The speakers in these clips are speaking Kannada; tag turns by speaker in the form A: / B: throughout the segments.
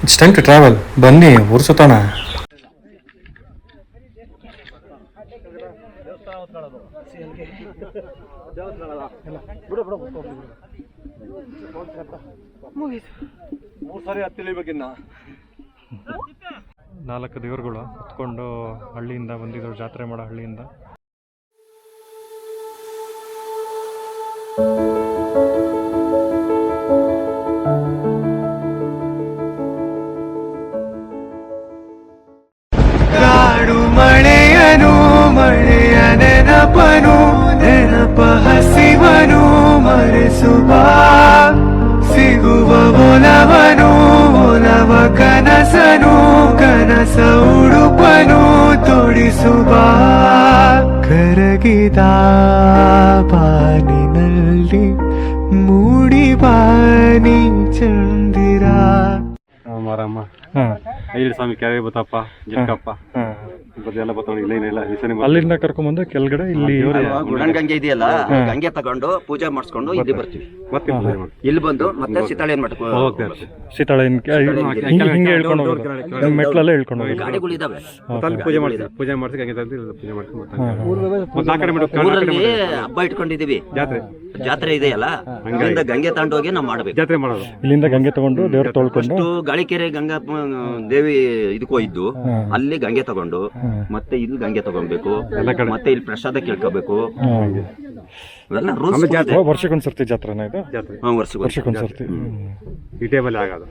A: It's time to travel. ಬನ್ನಿ ಊರು ಸುತ್ತೋಣ. ನಾಲ್ಕು ದೇವರುಗಳು ಹೊತ್ಕೊಂಡು ಹಳ್ಳಿಯಿಂದ ಬಂದಿದ್ರು, ಜಾತ್ರೆ ಮಾಡೋ ಹಳ್ಳಿಯಿಂದ.
B: ಕಾಡು ಮಳೆಯನು ಮಳೆಯ ನೆನಪನು ನೆನಪ ಹಸಿವನು ಮರೆಸುವ ಸಿಗುವ ಒಲವನು ಒಲವ ಕನಸನು ಕನಸ ಉಡುಪನು ತೊಡಿಸುವ ಕರಗಿದ ಬಾನಿನಲ್ಲಿ ಮೂಡಿ ಬಾನಿ ಚಂದಿರ.
C: ಮಾರಮ್ಮ ಐದು ಸ್ವಾಮಿ ಕೆರೆ ಬತ್ತಪ್ಪ ಜಿಕ್ಕಪ್ಪ ಎಲ್ಲ
A: ಅಲ್ಲಿಂದ ಕರ್ಕೊಂಡ್ಬಂದು ಕೆಳಗಡೆ ಇಲ್ಲಿ
D: ಗಂಗೆ ಇದೆಯಲ್ಲ, ಗಂಗೆ ತಗೊಂಡು ಪೂಜೆ ಮಾಡಿಸ್ಕೊಂಡು ಇಲ್ಲಿ ಬರ್ತೀವಿ. ಇಲ್ಲಿ ಬಂದು ಮತ್ತೆ ಸೀತಾಳೆ
A: ಸೀತಾಳೆ ಹಿಂಗೆ ಹೇಳ್ಕೊಂಡು ಹೋಗೋದು, ಮೆಟ್ಲಲ್ಲೇ ಹೇಳ್ಕೊಂಡು ಹೋಗೋದು.
D: ಗಾಡಿಗಳಿದಾವೆ,
C: ಪೂಜೆ ಮಾಡಿಸಿ ಗಂಗೆ ತಂದು ಪೂಜೆ
D: ಊರಲ್ಲಿ ಹಬ್ಬ ಇಟ್ಕೊಂಡಿದೀವಿ. ಜಾತ್ರೆ ಇದೆಯಲ್ಲ, ಅಲ್ಲಿಂದ ಗಂಗೆ ತಗೊಂಡೋಗಿ ನಾವು ಮಾಡ್ಬೇಕು.
C: ಜಾತ್ರೆ ಮಾಡೋದು
A: ಇಲ್ಲಿಂದ ಗಂಗೆ ತಗೊಂಡು ದೇವ್ರ ತೊಳ್ಕೊಂಡು
D: ಗಾಳಿಕೆರೆ ಗಂಗಾ ದೇವಿ ಇದಕ್ಕೂ ಇದ್ದು ಅಲ್ಲಿ ಗಂಗೆ ತಗೊಂಡು ಮತ್ತೆ ಇಲ್ಲಿ ಗಂಗೆ ತಗೊಬೇಕು, ಮತ್ತೆ ಇಲ್ಲಿ ಪ್ರಸಾದ ಕೇಳ್ಕೋಬೇಕು.
A: ವರ್ಷಕ್ಕೊಂದ್ಸರ್ತಿ ಜಾತ್ರೆನ ಇದು? ವರ್ಷಕ್ಕೊಂದ್ಸರ್ತಿ
C: ಈ ಟೇಬಲ್ ಆಗೋದು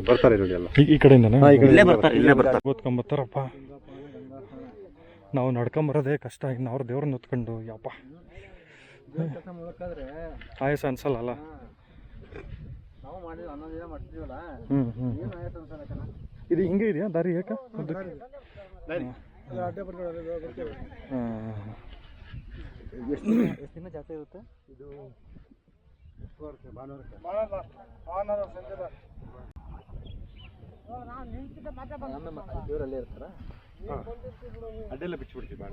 C: ಬರ್ತಾರೆ ನೋಡಿ ಎಲ್ಲ
A: ಈ ಕಡೆಯಿಂದನೇ
D: ಇಲ್ಲೇ ಬರ್ತಾರೆ
A: ಓದ್ಕೊಂಬತ್ತಾರಪ್ಪ. ನಾವು ನಡ್ಕೊಂಬರೋದೇ ಕಷ್ಟ. ಇನ್ನು ಅವ್ರ ದೇವ್ರನ್ನ ಹೊತ್ಕೊಂಡು ಯಪ್ಪ ಆಯಸ ಅನ್ಸಲ್ಲ. ಇದು ಹಿಂಗೆ ಇದೆಯಾ ದಾರಿ? ಯಾಕೆ ಎಷ್ಟು ದಿನ ಜಾತ್ರೆ ಇರುತ್ತೆ ಇದು? ದೇವರಲ್ಲೇ ಇರ್ತಾರ?
C: ಅದೆಲ್ಲ ಬಿಚ್ಚಿಬಿಡ್ತೀವಿ ಬಾಣ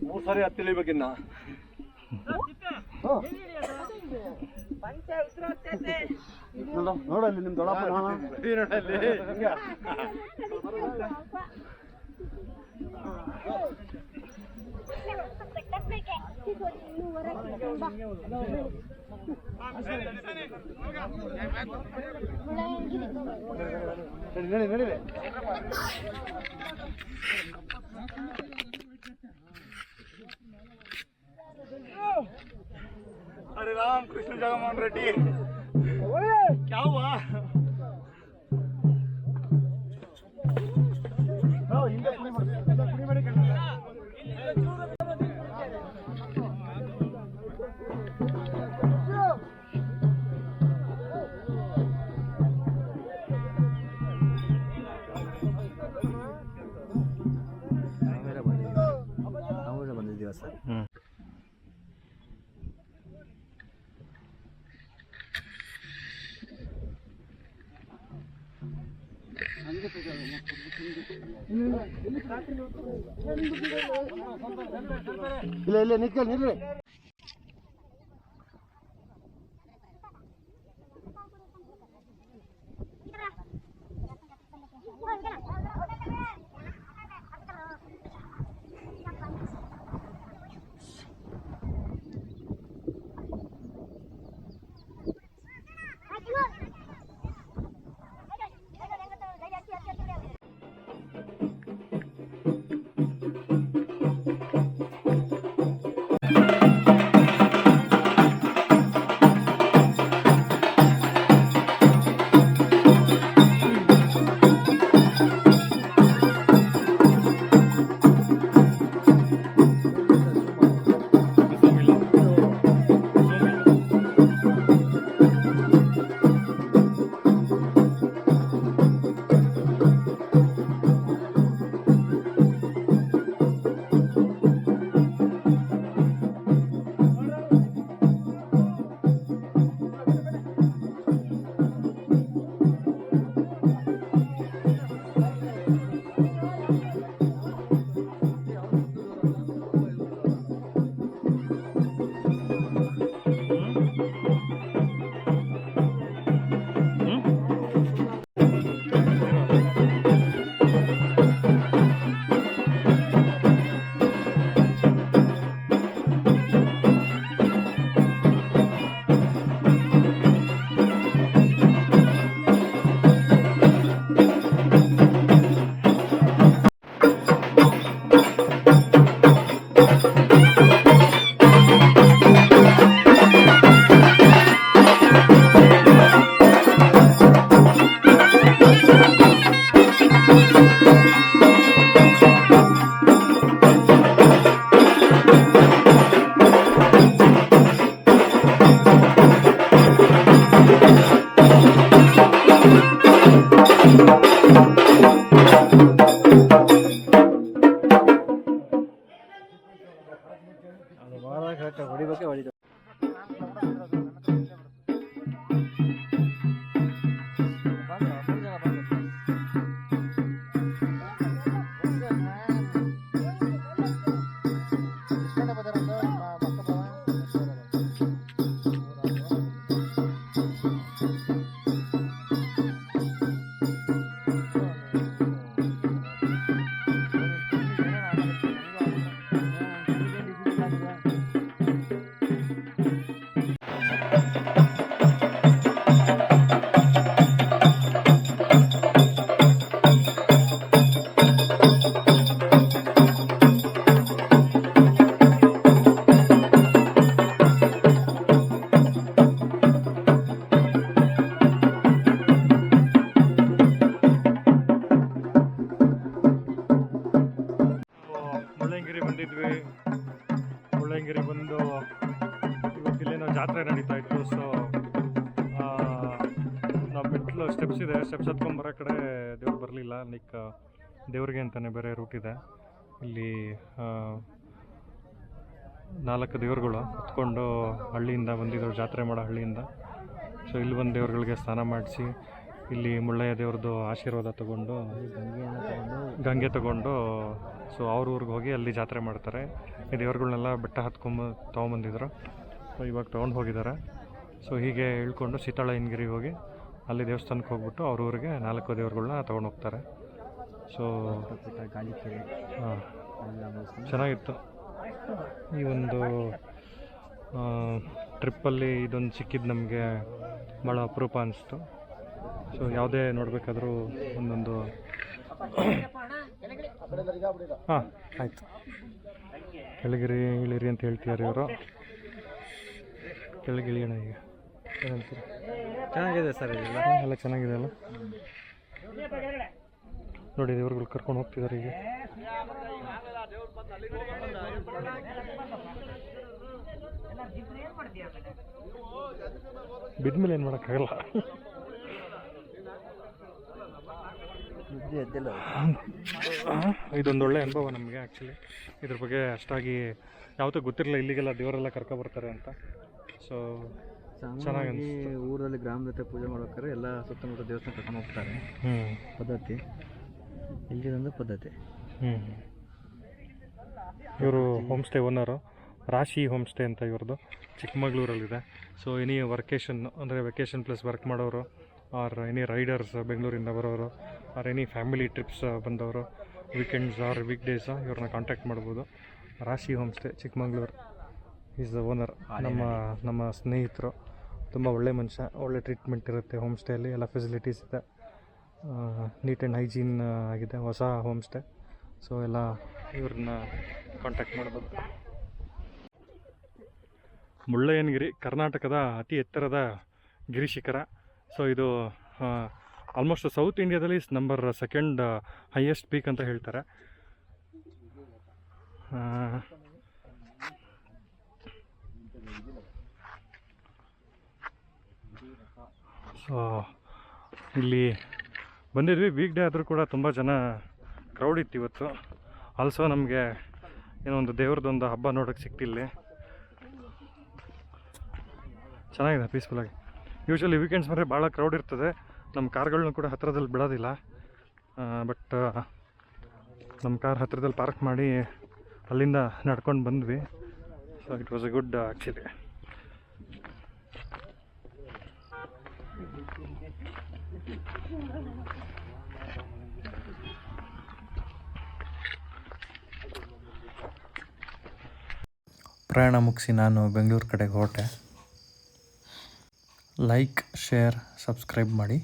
C: ಮೂರು ಸಾರಿ ಹತ್ತಿಳಿಬೇಕಿನ್ನ. ನೋಡಲ್ಲಿ ನಿಮ್ ದೊಡ್ಡಪ್ಪ अरे राम कृष्ण जगमोहन रेड्डी क्या हुआ?
D: ಬಂದಿದ್ದೀವ ಸರ್.
C: ಇಲ್ಲ ನಿಲ್ಲಿ
A: ಸೊ ನಾವು ಮೆಟ್ಲು ಸ್ಟೆಪ್ಸ್ ಇದೆ, ಸ್ಟೆಪ್ಸ್ ಹತ್ಕೊಂಬರೋ ಕಡೆ ದೇವ್ರು ಬರಲಿಲ್ಲ. ಲೈಕ್ ದೇವ್ರಿಗೆ ಅಂತಲೇ ಬೇರೆ ರೂಟ್ ಇದೆ. ಇಲ್ಲಿ 4 ದೇವ್ರುಗಳು ಹತ್ಕೊಂಡು ಹಳ್ಳಿಯಿಂದ ಬಂದಿದ್ರು, ಜಾತ್ರೆ ಮಾಡೋ ಹಳ್ಳಿಯಿಂದ. ಸೊ ಇಲ್ಲಿ ಬಂದು ದೇವ್ರುಗಳಿಗೆ ಸ್ನಾನ ಮಾಡಿಸಿ ಇಲ್ಲಿ ಮುಳ್ಳಯ್ಯ ದೇವ್ರದ್ದು ಆಶೀರ್ವಾದ ತಗೊಂಡು ಗಂಗೆ ತಗೊಂಡು ಸೊ ಅವ್ರ ಊರಿಗೆ ಹೋಗಿ ಅಲ್ಲಿ ಜಾತ್ರೆ ಮಾಡ್ತಾರೆ. ಈ ದೇವ್ರುಗಳನ್ನೆಲ್ಲ ಬೆಟ್ಟ ತೊಗೊಂಬಂದಿದ್ರು. ಸೊ ಇವಾಗ ತೊಗೊಂಡು ಹೋಗಿದ್ದಾರೆ. ಸೊ ಹೀಗೆ ಇಳ್ಕೊಂಡು ಸೀತಾಳಯ್ಯನಗಿರಿಗೆ ಹೋಗಿ ಅಲ್ಲಿ ದೇವಸ್ಥಾನಕ್ಕೆ ಹೋಗ್ಬಿಟ್ಟು ಅವ್ರ ಊರಿಗೆ 4 ದೇವ್ರುಗಳನ್ನ ತೊಗೊಂಡು ಹೋಗ್ತಾರೆ. ಸೊ ಹಾಂ, ಚೆನ್ನಾಗಿತ್ತು. ಈ ಒಂದು ಟ್ರಿಪ್ಪಲ್ಲಿ ಇದೊಂದು ಸಿಕ್ಕಿದ್ದು ನಮಗೆ ಭಾಳ ಅಪರೂಪ ಅನಿಸ್ತು. ಸೊ ಯಾವುದೇ ನೋಡಬೇಕಾದ್ರೂ ಒಂದೊಂದು ಹಾಂ ಆಯಿತು. ಕೆಳಗಿರಿ ಇಳಿರಿ ಅಂತ ಹೇಳ್ತಿದ್ದಾರೆ ಇವರು. ಕೆಳಗಿಳಿಯೋಣ ಈಗ. ಏನಂತೀರಿ?
C: ಚೆನ್ನಾಗಿದೆ ಸರ್, ಇದೆಲ್ಲ
A: ಎಲ್ಲ ಚೆನ್ನಾಗಿದೆ ಅಲ್ಲ. ನೋಡಿ ದೇವ್ರುಗಳು ಕರ್ಕೊಂಡು ಹೋಗ್ತಿದ್ದಾರೆ ಈಗ. ಬಿದ್ಮೇಲೆ ಏನು ಮಾಡೋಕ್ಕಾಗಲ್ಲ. ಇದೊಂದು ಒಳ್ಳೆ ಅನುಭವ ನಮಗೆ. ಆ್ಯಕ್ಚುಲಿ ಇದ್ರ ಬಗ್ಗೆ ಅಷ್ಟಾಗಿ ಯಾವತ್ತೂ ಗೊತ್ತಿರಲಿಲ್ಲ, ಇಲ್ಲಿಗೆಲ್ಲ ದೇವರೆಲ್ಲ ಕರ್ಕೊಬರ್ತಾರೆ ಅಂತ. ಸೊ ಚೆನ್ನಾಗಿ
C: ಊರಲ್ಲಿ ಗ್ರಾಮ ಜೊತೆ ಪೂಜೆ ಮಾಡ್ಬೇಕಾದ್ರೆ ಎಲ್ಲ ಸುತ್ತಮುತ್ತ ದೇವಸ್ಥಾನ ಕರ್ಕೊಂಡು ಹೋಗ್ತಾರೆ. ಪದ್ಧತಿ ಇಲ್ಲಿದೊಂದು ಪದ್ಧತಿ.
A: ಇವರು ಹೋಮ್ ಸ್ಟೇ ಓನರು, ರಾಶಿ ಹೋಮ್ ಸ್ಟೇ ಅಂತ ಇವ್ರದ್ದು, ಚಿಕ್ಕಮಗಳೂರಲ್ಲಿದೆ. ಸೊ ಎನಿ ವರ್ಕೇಷನ್ ಅಂದರೆ ವೆಕೇಷನ್ ಪ್ಲಸ್ ವರ್ಕ್ ಮಾಡೋರು, ಆರ್ ಎನಿ ರೈಡರ್ಸ್ ಬೆಂಗಳೂರಿಂದ ಬರೋರು, ಆರ್ ಎನಿ ಫ್ಯಾಮಿಲಿ ಟ್ರಿಪ್ಸ್ ಬಂದವರು, ವೀಕೆಂಡ್ಸ್ ಆರ್ ವೀಕ್ ಡೇಸ್ ಇವ್ರನ್ನ ಕಾಂಟ್ಯಾಕ್ಟ್ ಮಾಡ್ಬೋದು. ರಾಶಿ home stay Chikkamagaluru is the owner. ನಮ್ಮ ಸ್ನೇಹಿತರು, ತುಂಬ ಒಳ್ಳೆ ಮನುಷ್ಯ. ಒಳ್ಳೆ ಟ್ರೀಟ್ಮೆಂಟ್ ಇರುತ್ತೆ ಹೋಮ್ ಸ್ಟೇಯಲ್ಲಿ, ಎಲ್ಲ ಫೆಸಿಲಿಟೀಸ್ ಇದೆ. ನೀಟ್ ಆ್ಯಂಡ್ ಹೈಜೀನ್ ಆಗಿದೆ, ಹೊಸ ಹೋಮ್ ಸ್ಟೇ. ಸೊ ಎಲ್ಲ ಇವ್ರನ್ನ ಕಾಂಟ್ಯಾಕ್ಟ್ ಮಾಡ್ಬೋದು. ಮುಳ್ಳಯ್ಯನಗಿರಿ ಕರ್ನಾಟಕದ ಅತಿ ಎತ್ತರದ ಗಿರಿಶಿಖರ. ಸೊ ಇದು ಆಲ್ಮೋಸ್ಟ್ ಸೌತ್ ಇಂಡಿಯಾದಲ್ಲಿ ನಂಬರ್ 2nd ಹೈಯೆಸ್ಟ್ ಪೀಕ್ ಅಂತ ಹೇಳ್ತಾರೆ. ಸೊ ಇಲ್ಲಿ ಬಂದಿದ್ವಿ, ವೀಕ್ ಡೇ ಆದರೂ ಕೂಡ ತುಂಬ ಜನ ಕ್ರೌಡ್ ಇತ್ತು ಇವತ್ತು. ಆಲ್ಸೋ ನಮಗೆ ಏನೋ ಒಂದು ದೇವ್ರದ್ದೊಂದು ಹಬ್ಬ ನೋಡೋಕ್ಕೆ ಸಿಕ್ತಿಲ್ಲಿ. ಚೆನ್ನಾಗಿದೆ, ಪೀಸ್ಫುಲ್ಲಾಗಿ. ಯೂಶ್ವಲಿ ವೀಕೆಂಡ್ಸ್ ಅಂದರೆ ಭಾಳ ಕ್ರೌಡ್ ಇರ್ತದೆ. ನಮ್ಮ ಕಾರ್ಗಳನ್ನೂ ಕೂಡ ಹತ್ತಿರದಲ್ಲಿ ಬಿಡೋದಿಲ್ಲ. ಬಟ್ ನಮ್ಮ ಕಾರ್ ಹತ್ತಿರದಲ್ಲಿ ಪಾರ್ಕ್ ಮಾಡಿ ಅಲ್ಲಿಂದ ನಡ್ಕೊಂಡು ಬಂದ್ವಿ. So it was A good actually.
B: ಪ್ರಯಾಣ ಮುಗಿಸಿ ನಾನು ಬೆಂಗಳೂರು ಕಡೆಗೆ ಹೊರಟೆ. ಲೈಕ್, ಶೇರ್, ಸಬ್ಸ್ಕ್ರೈಬ್ ಮಾಡಿ.